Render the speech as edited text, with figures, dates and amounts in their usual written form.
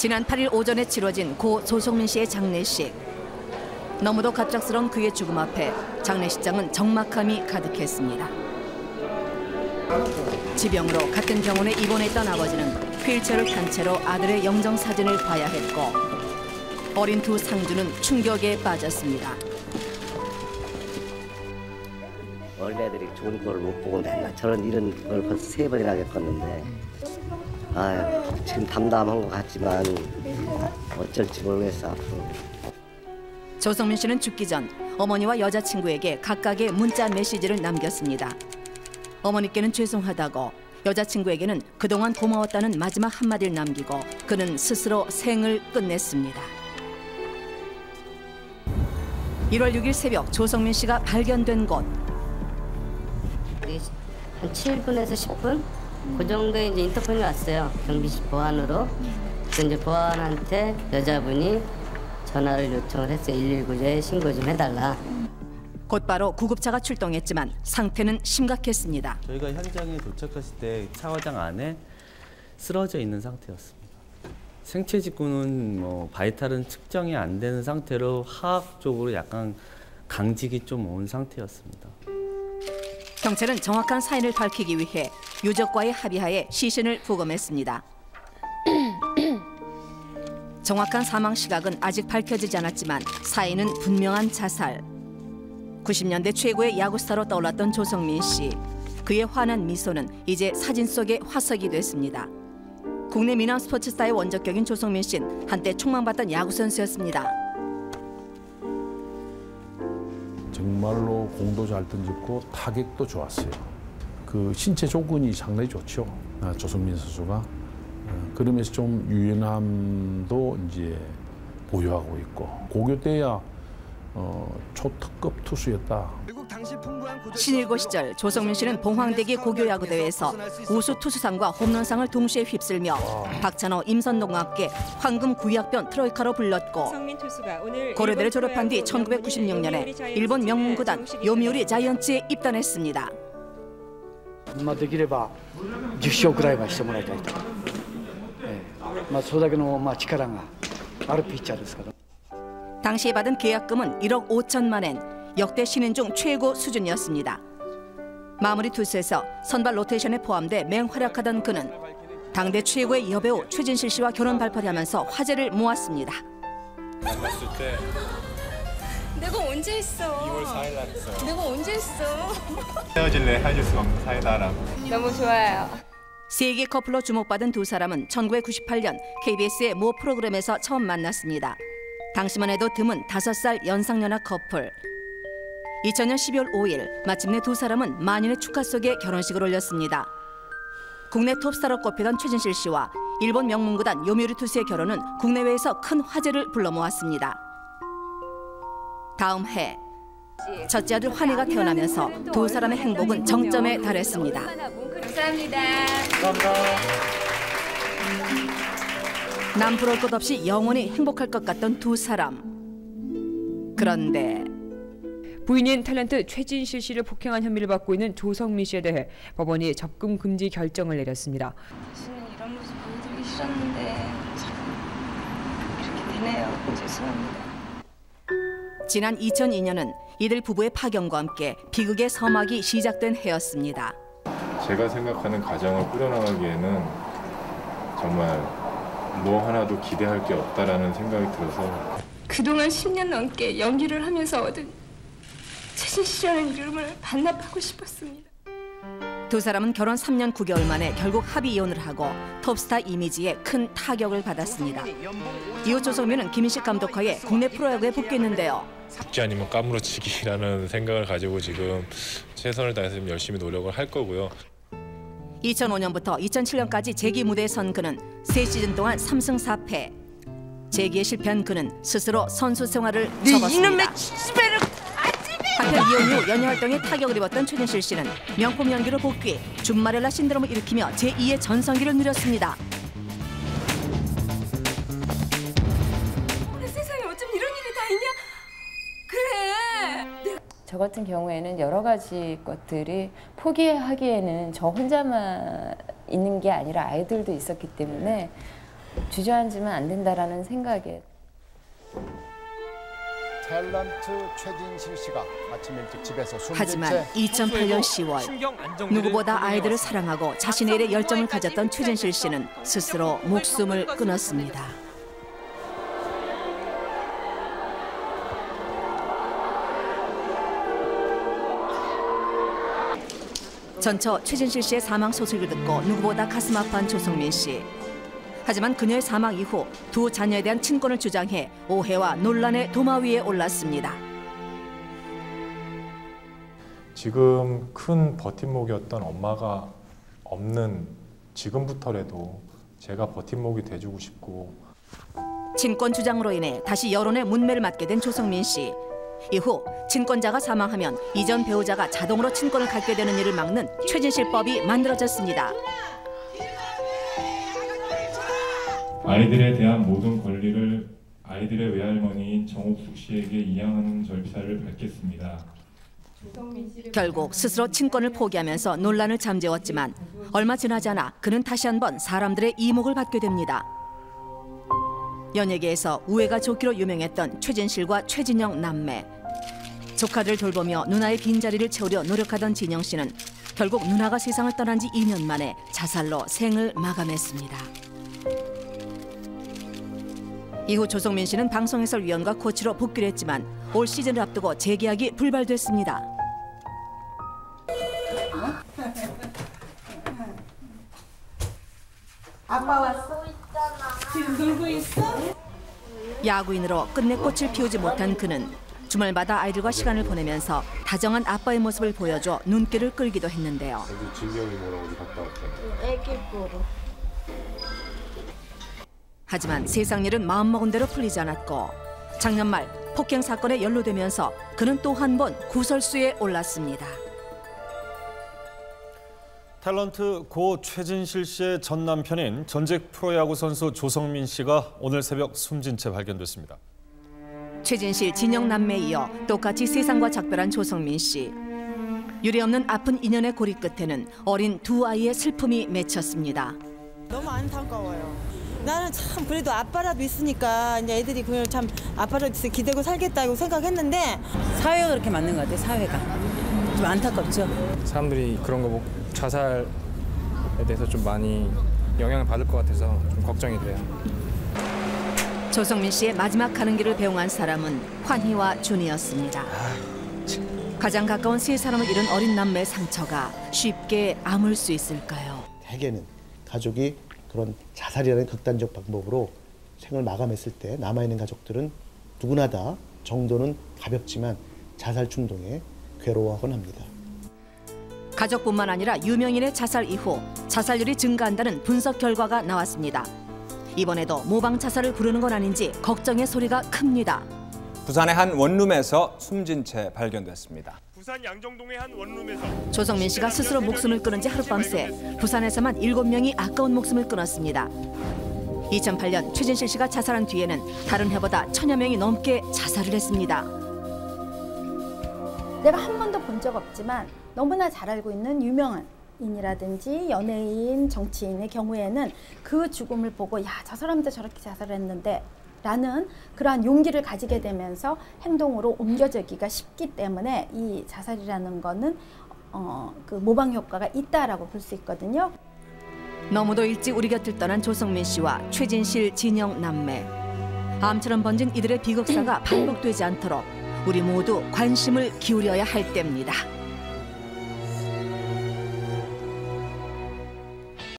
지난 8일 오전에 치러진 고 조성민 씨의 장례식. 너무도 갑작스러운 그의 죽음 앞에 장례식장은 적막함이 가득했습니다. 지병으로 같은 병원에 입원했던 아버지는 휠체어를 탄 채로 아들의 영정사진을 봐야 했고 어린 두 상주는 충격에 빠졌습니다. 원래들이 좋은 걸 못 보고 맨날 저런 이런 걸 벌써 3번이나 겪었는데 아유, 지금 담담한 것 같지만 어쩔지 모르겠어 앞으로. 조성민 씨는 죽기 전 어머니와 여자친구에게 각각의 문자 메시지를 남겼습니다. 어머니께는 죄송하다고, 여자친구에게는 그동안 고마웠다는 마지막 한마디를 남기고 그는 스스로 생을 끝냈습니다. 1월 6일 새벽 조성민 씨가 발견된 곳. 한 7분에서 10분? 그 정도에 이제 인터폰이 왔어요. 경비실 보안으로. 그래서 이제 보안한테 여자분이 전화를 요청을 했어요. 119에 신고 좀 해달라. 곧바로 구급차가 출동했지만 상태는 심각했습니다. 저희가 현장에 도착했을 때 샤워장 안에 쓰러져 있는 상태였습니다. 생체 직구는 바이탈은 측정이 안 되는 상태로 화학적으로 약간 강직이 좀 온 상태였습니다. 경찰은 정확한 사인을 밝히기 위해 유족과의 합의하에 시신을 부검했습니다. 정확한 사망 시각은 아직 밝혀지지 않았지만 사인은 분명한 자살. 90년대 최고의 야구스타로 떠올랐던 조성민 씨. 그의 환한 미소는 이제 사진 속의 화석이 됐습니다. 국내 미남 스포츠 스타의 원적격인 조성민 씨는 한때 촉망받던 야구 선수였습니다. 정말로 공도 잘 던졌고 타격도 좋았어요. 그 신체 조건이 상당히 좋죠. 조성민 선수가. 그러면서 좀 유연함도 이제 보유하고 있고 고교 때야 초특급 투수였다. 신일고 시절 조성민 씨는 봉황대기 고교야구대회에서 우수 투수상과 홈런상을 동시에 휩쓸며 박찬호, 임선동과 함께 황금 구약변 트로이카로 불렀고 고려대를 졸업한 뒤 1996년에 일본 명문구단 요미우리 자이언츠에 입단했습니다. できれば10勝くらいはしてもらいたいと。それだけの力があるピッチャーですから。 당시에 받은 계약금은 1억 5천만 엔, 역대 신인 중 최고 수준이었습니다. 마무리 투수에서 선발 로테이션에 포함돼 맹활약하던 그는 당대 최고의 여배우 최진실 씨와 결혼 발표를 하면서 화제를 모았습니다. 만났을 때 내가 언제 했어? 2월 4일 날 했어요. 내가 언제 했어? 헤어질래 헤어질 수 없는 사이다라고. 너무 좋아요. 세계 커플로 주목받은 두 사람은 1998년 KBS의 모 프로그램에서 처음 만났습니다. 당시만 해도 드문 5살 연상연하 커플. 2000년 12월 5일 마침내 두 사람은 만인의 축하 속에 결혼식을 올렸습니다. 국내 톱스타로 꼽히던 최진실 씨와 일본 명문구단 요미우리 투수의 결혼은 국내외에서 큰 화제를 불러 모았습니다. 다음 해 첫째 아들 환희가 태어나면서 두 사람의 행복은 정점에 달했습니다. 감사합니다. 남부러울 것 없이 영원히 행복할 것 같던 두 사람. 그런데 부인인 탤런트 최진실 씨를 폭행한 혐의를 받고 있는 조성민 씨에 대해 법원이 접근 금지 결정을 내렸습니다. 다시는 이런 모습 보여드리기 싫었는데 참 이렇게 되네요. 죄송합니다. 지난 2002년은 이들 부부의 파견과 함께 비극의 서막이 시작된 해였습니다. 제가 생각하는 가정을 꾸려나가기에는 정말 뭐 하나도 기대할 게 없다라는 생각이 들어서 그동안 10년 넘게 연기를 하면서 얻은 최진실이라는 이름을 반납하고 싶었습니다. 두 사람은 결혼 3년 9개월 만에 결국 합의 이혼을 하고 톱스타 이미지에 큰 타격을 받았습니다. 이후 조성민은 김인식 감독하에 국내 프로야구에 복귀했는데요. 죽지 아니면 까무러치기라는 생각을 가지고 지금 최선을 다해서 열심히 노력을 할 거고요. 2005년부터 2007년까지 재기 무대에 선 그는 3시즌 동안 3승 4패. 재기에 실패한 그는 스스로 선수 생활을 접었습니다. 한편 이혼 후 연예 활동에 타격을 입었던 최진실 씨는 명품 연기로 복귀, 준마렐라 신드롬을 일으키며 제2의 전성기를 누렸습니다. 세상에 어쩜 이런 일이 다 있냐? 그래. 저 같은 경우에는 여러 가지 것들이 포기하기에는 저 혼자만 있는 게 아니라 아이들도 있었기 때문에 주저앉으면 안 된다라는 생각에. 탤런트 최진실 씨가 아침 일찍 집에서 숨진 하지만 채 2008년 10월 누구보다 아이들을 사랑하고 자신의 일에 열정을 가졌던 최진실 씨는 스스로 목숨을 끊었습니다. 전처 최진실 씨의 사망 소식을 듣고 누구보다 가슴 아파한 조성민 씨. 하지만 그녀의 사망 이후 두 자녀에 대한 친권을 주장해 오해와 논란의 도마 위에 올랐습니다. 지금 큰 버팀목이었던 엄마가 없는 지금부터라도 제가 버팀목이 돼주고 싶고. 친권 주장으로 인해 다시 여론의 문매를 맞게 된 조성민 씨. 이후 친권자가 사망하면 이전 배우자가 자동으로 친권을 갖게 되는 일을 막는 최진실법이 만들어졌습니다. 아이들에 대한 모든 권리를 아이들의 외할머니인 정옥숙 씨에게 이양하는 절차를 밟겠습니다. 결국 스스로 친권을 포기하면서 논란을 잠재웠지만 얼마 지나지 않아 그는 다시 한번 사람들의 이목을 받게 됩니다. 연예계에서 우애가 좋기로 유명했던 최진실과 최진영 남매. 조카들을 돌보며 누나의 빈자리를 채우려 노력하던 진영 씨는 결국 누나가 세상을 떠난 지 2년 만에 자살로 생을 마감했습니다. 이후 조성민 씨는 방송 해설위원과 코치로 복귀를 했지만 올 시즌을 앞두고 재계약이 불발됐습니다. 아빠 왔어? 지금 놀고 있어? 야구인으로 끝내 꽃을 피우지 못한 그는 주말마다 아이들과 시간을 보내면서 다정한 아빠의 모습을 보여줘 눈길을 끌기도 했는데요. 진경이 뭐라고 어디 갔다 왔대? 애기 보러. 하지만 세상 일은 마음먹은 대로 풀리지 않았고 작년 말 폭행 사건에 연루되면서 그는 또 한 번 구설수에 올랐습니다. 탤런트 고 최진실 씨의 전 남편인 전직 프로야구 선수 조성민 씨가 오늘 새벽 숨진 채 발견됐습니다. 최진실, 진영 남매에 이어 똑같이 세상과 작별한 조성민 씨. 유례없는 아픈 인연의 고리 끝에는 어린 두 아이의 슬픔이 맺혔습니다. 너무 안타까워요. 나는 참 그래도 아빠라도 있으니까 이제 애들이 그걸 참 아빠라도 있어 기대고 살겠다고 생각했는데 사회가 그렇게 맞는 것 같아요. 사회가 좀 안타깝죠. 사람들이 그런 거 보고 자살에 대해서 좀 많이 영향을 받을 것 같아서 좀 걱정이 돼요. 조성민 씨의 마지막 가는 길을 배웅한 사람은 환희와 준이었습니다. 가장 가까운 세 사람을 잃은 어린 남매의 상처가 쉽게 아물 수 있을까요? 대개는 가족이 그런 자살이라는 극단적 방법으로 생을 마감했을 때 남아있는 가족들은 누구나 다 정도는 가볍지만 자살 충동에 괴로워하곤 합니다. 가족뿐만 아니라 유명인의 자살 이후 자살률이 증가한다는 분석 결과가 나왔습니다. 이번에도 모방 자살을 부르는 건 아닌지 걱정의 소리가 큽니다. 부산의 한 원룸에서 숨진 채 발견됐습니다. 부산 양정동의 한 원룸에서 조성민 씨가 스스로 목숨을 끊은 지 하룻밤새 부산에서만 7명이 아까운 목숨을 끊었습니다. 2008년 최진실 씨가 자살한 뒤에는 다른 해보다 1000여 명이 넘게 자살을 했습니다. 내가 한 번도 본 적 없지만 너무나 잘 알고 있는 유명한 인이라든지 연예인, 정치인의 경우에는 그 죽음을 보고 야, 저 사람도 저렇게 자살했는데 라는 그러한 용기를 가지게 되면서 행동으로 옮겨지기가 쉽기 때문에 이 자살이라는 거는 그 모방 효과가 있다라고 볼 수 있거든요. 너무도 일찍 우리 곁을 떠난 조성민 씨와 최진실, 진영 남매. 암처럼 번진 이들의 비극사가 반복되지 않도록 우리 모두 관심을 기울여야 할 때입니다.